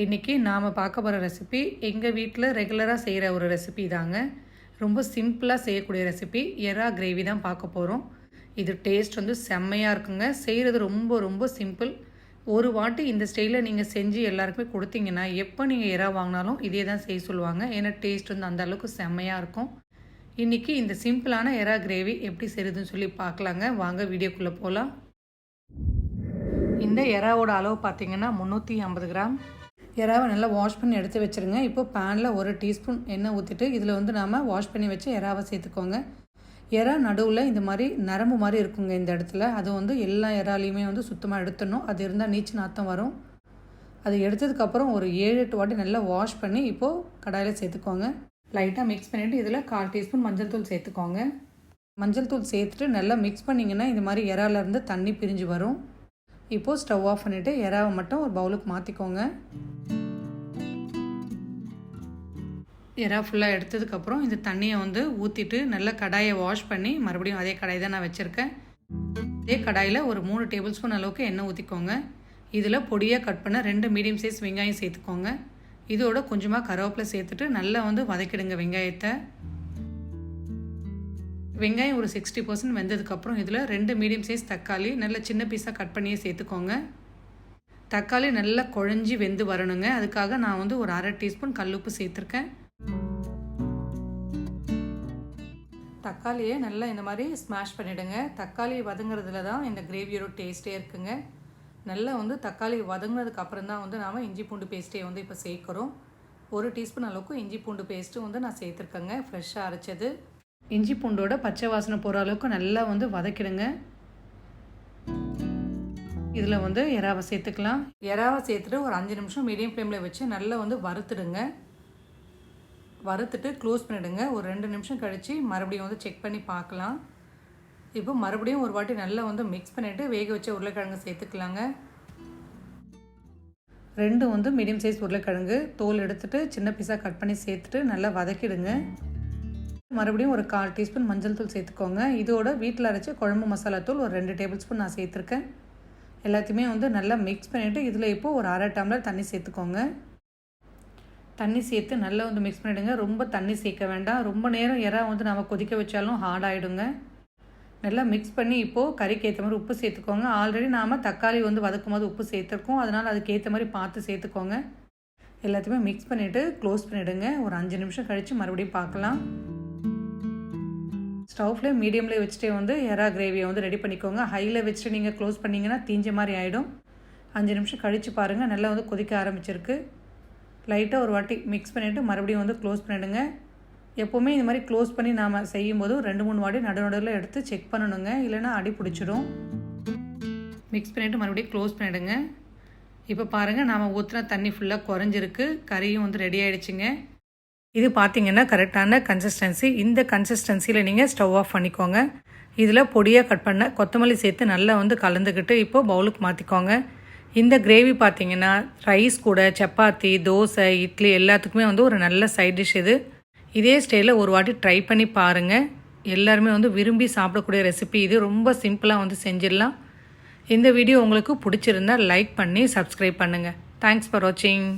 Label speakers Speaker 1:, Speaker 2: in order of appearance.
Speaker 1: இன்றைக்கி நாம் பார்க்க போகிற ரெசிபி எங்கள் வீட்டில் ரெகுலராக செய்கிற ஒரு ரெசிபி தாங்க. ரொம்ப சிம்பிளாக செய்யக்கூடிய ரெசிபி எறா கிரேவி தான் பார்க்க போகிறோம். இது டேஸ்ட் வந்து செம்மையாக இருக்குங்க. செய்கிறது ரொம்ப ரொம்ப சிம்பிள். ஒரு வாட்டி இந்த ஸ்டைலில் நீங்கள் செஞ்சு எல்லாருக்குமே கொடுத்தீங்கன்னா எப்போ நீங்கள் எறா வாங்கினாலும் இதே தான் செய்ய சொல்லுவாங்க. ஏன்னா டேஸ்ட் வந்து அந்த அளவுக்கு செம்மையாக இருக்கும். இன்றைக்கி இந்த சிம்பிளான எறா கிரேவி எப்படி செய்கிறதுன்னு சொல்லி பார்க்கலாங்க. வாங்க வீடியோக்குள்ளே போகலாம். இந்த எறாவோட அளவு பார்த்திங்கன்னா 350 கிராம். எறாவை நல்லா வாஷ் பண்ணி எடுத்து வச்சுருங்க. இப்போது பேனில் 1 டீஸ்பூன் எண்ணெய் ஊற்றிட்டு இதில் வந்து நாம் வாஷ் பண்ணி வச்சு எறாவை சேர்த்துக்கோங்க. எறா நடுவில் இந்த மாதிரி நரம்பு மாதிரி இருக்குங்க இந்த இடத்துல. அது வந்து எல்லா எறாலையுமே வந்து சுத்தமாக எடுத்துடணும். அது இருந்தால் நீச்சு நாத்தம் வரும். அது எடுத்ததுக்கப்புறம் ஒரு 7-8 வாட்டி நல்லா வாஷ் பண்ணி இப்போது கடாயில் சேர்த்துக்கோங்க. லைட்டாக மிக்ஸ் பண்ணிவிட்டு இதில் 1/4 டீஸ்பூன் மஞ்சள் தூள் சேர்த்துக்கோங்க. மஞ்சள் தூள் சேர்த்துட்டு நல்லா மிக்ஸ் பண்ணிங்கன்னா இந்த மாதிரி எறாலேருந்து தண்ணி பிரிஞ்சு வரும். இப்போது ஸ்டவ் ஆஃப் பண்ணிவிட்டு எறாவை மட்டும் ஒரு பவுலுக்கு மாற்றிக்கோங்க. எறா ஃபுல்லாக எடுத்ததுக்கப்புறம் இந்த தண்ணியை வந்து ஊற்றிட்டு நல்லா கடாயை வாஷ் பண்ணி மறுபடியும் அதே கடாய் தான் நான் வச்சுருக்கேன். அதே கடாயில் ஒரு 3 டேபிள் ஸ்பூன் அளவுக்கு எண்ணெய் ஊற்றிக்கோங்க. இதில் பொடியாக கட் பண்ண 2 மீடியம் சைஸ் வெங்காயம் சேர்த்துக்கோங்க. இதோட கொஞ்சமாக கருவேப்பிலை சேர்த்துட்டு நல்லா வந்து வதக்கிடுங்க வெங்காயத்தை. வெங்காயம் ஒரு 60% வெந்ததுக்கப்புறம் இதில் 2 மீடியம் சைஸ் தக்காளி நல்ல சின்ன பீஸாக கட் பண்ணியே சேர்த்துக்கோங்க. தக்காளி நல்லா குழஞ்சி வெந்து வரணுங்க. அதுக்காக நான் வந்து ஒரு 1/2 டீஸ்பூன் கல்லுப்பு சேர்த்துருக்கேன். தக்காளியை நல்லா இந்த மாதிரி ஸ்மாஷ் பண்ணிவிடுங்க. தக்காளி வதங்குறதுல தான் இந்த கிரேவியோட டேஸ்ட்டே இருக்குங்க. நல்லா வந்து தக்காளி வதங்கினதுக்கு அப்புறம் தான் வந்து நாம் இஞ்சி பூண்டு பேஸ்ட்டே வந்து இப்போ சேர்க்குறோம். 1 டீஸ்பூன் அளவுக்கு இஞ்சி பூண்டு பேஸ்ட்டு வந்து நான் சேர்த்துருக்கேங்க, ஃப்ரெஷ்ஷாக அரைச்சது. இஞ்சி பூண்டோட பச்சை வாசனை போகிற அளவுக்கு நல்லா வந்து வதக்கிடுங்க. இதில் வந்து எறாவை சேர்த்துக்கலாம். எறாவை சேர்த்துட்டு ஒரு 5 நிமிஷம் மீடியம் ஃப்ளேமில் வச்சு நல்லா வந்து வறுத்துடுங்க. வறுத்துட்டு க்ளோஸ் பண்ணிவிடுங்க. ஒரு 2 நிமிஷம் கழித்து மறுபடியும் வந்து செக் பண்ணி பார்க்கலாம். இப்போ மறுபடியும் ஒரு வாட்டி நல்லா வந்து மிக்ஸ் பண்ணிவிட்டு வேக வச்ச உருளைக்கிழங்கு சேர்த்துக்கலாங்க. 2 வந்து மீடியம் சைஸ் உருளைக்கிழங்கு தோல் எடுத்துகிட்டு சின்ன பீஸாக கட் பண்ணி சேர்த்துட்டு நல்லா வதக்கிடுங்க. மறுபடியும் ஒரு 1/4 டீஸ்பூன் மஞ்சள் தூள் சேர்த்துக்கோங்க. இதோட வீட்டில் அரைச்ச குழம்பு மசாலா தூள் ஒரு 2 டேபிள் ஸ்பூன் நான் சேர்த்துருக்கேன். எல்லாத்தையுமே வந்து நல்லா மிக்ஸ் பண்ணிவிட்டு இதில் இப்போது ஒரு 1/2 டம்ளர் தண்ணி சேர்த்துக்கோங்க. தண்ணி சேர்த்து நல்லா வந்து மிக்ஸ் பண்ணிவிடுங்க. ரொம்ப தண்ணி சேர்க்க வேண்டாம். ரொம்ப நேரம் எறா வந்து நம்ம கொதிக்க வச்சாலும் ஹார்ட் ஆகிடுங்க. நல்லா மிக்ஸ் பண்ணி இப்போது கறிக்கு ஏற்ற மாதிரி உப்பு சேர்த்துக்கோங்க. ஆல்ரெடி நாம் தக்காளி வந்து வதக்கும் போது உப்பு சேர்த்துருக்கோம். அதனால் அதுக்கேற்ற மாதிரி பார்த்து சேர்த்துக்கோங்க. எல்லாத்தையுமே மிக்ஸ் பண்ணிவிட்டு க்ளோஸ் பண்ணிவிடுங்க. ஒரு 5 நிமிஷம் கழித்து மறுபடியும் பார்க்கலாம். ஸ்டவ் ஃப்ளேம் மீடியமில் வச்சுட்டே வந்து எறா கிரேவியை வந்து ரெடி பண்ணிக்கோங்க. ஹையில் வச்சுட்டு நீங்கள் க்ளோஸ் பண்ணிங்கன்னா தீஞ்ச மாதிரி ஆகிடும். 5 நிமிஷம் கழித்து பாருங்கள், நல்லா வந்து கொதிக்க ஆரம்பிச்சிருக்கு. லைட்டாக ஒரு வாட்டி மிக்ஸ் பண்ணிவிட்டு மறுபடியும் வந்து க்ளோஸ் பண்ணிவிடுங்க. எப்போவுமே இந்த மாதிரி க்ளோஸ் பண்ணி நாம் செய்யும்போது 2-3 வாட்டி நடுநடுவில் எடுத்து செக் பண்ணணுங்க, இல்லைனா அடி பிடிச்சிடும். மிக்ஸ் பண்ணிவிட்டு மறுபடியும் க்ளோஸ் பண்ணிவிடுங்க. இப்போ பாருங்கள், நாம் ஊற்றின தண்ணி ஃபுல்லாக குறைஞ்சிருக்கு. கறியும் வந்து ரெடி ஆகிடுச்சிங்க. இது பார்த்திங்கன்னா கரெக்டான கன்சிஸ்டன்சி. இந்த கன்சிஸ்டன்சியில் நீங்கள் ஸ்டவ் ஆஃப் பண்ணிக்கோங்க. இதில் பொடியாக கட் பண்ண கொத்தமல்லி சேர்த்து நல்லா வந்து கலந்துக்கிட்டு இப்போது பவுலுக்கு மாற்றிக்கோங்க. இந்த கிரேவி பார்த்திங்கன்னா ரைஸ் கூட, சப்பாத்தி, தோசை, இட்லி எல்லாத்துக்குமே வந்து ஒரு நல்ல சைட் டிஷ் இது. இதே ஸ்டைலில் ஒரு வாட்டி ட்ரை பண்ணி பாருங்கள். எல்லாருமே வந்து விரும்பி சாப்பிடக்கூடிய ரெசிபி இது. ரொம்ப சிம்பிளாக வந்து செஞ்சிடலாம். இந்த வீடியோ உங்களுக்கு பிடிச்சிருந்தால் லைக் பண்ணி சப்ஸ்கிரைப் பண்ணுங்கள். தேங்க்ஸ் ஃபார் வாட்சிங்.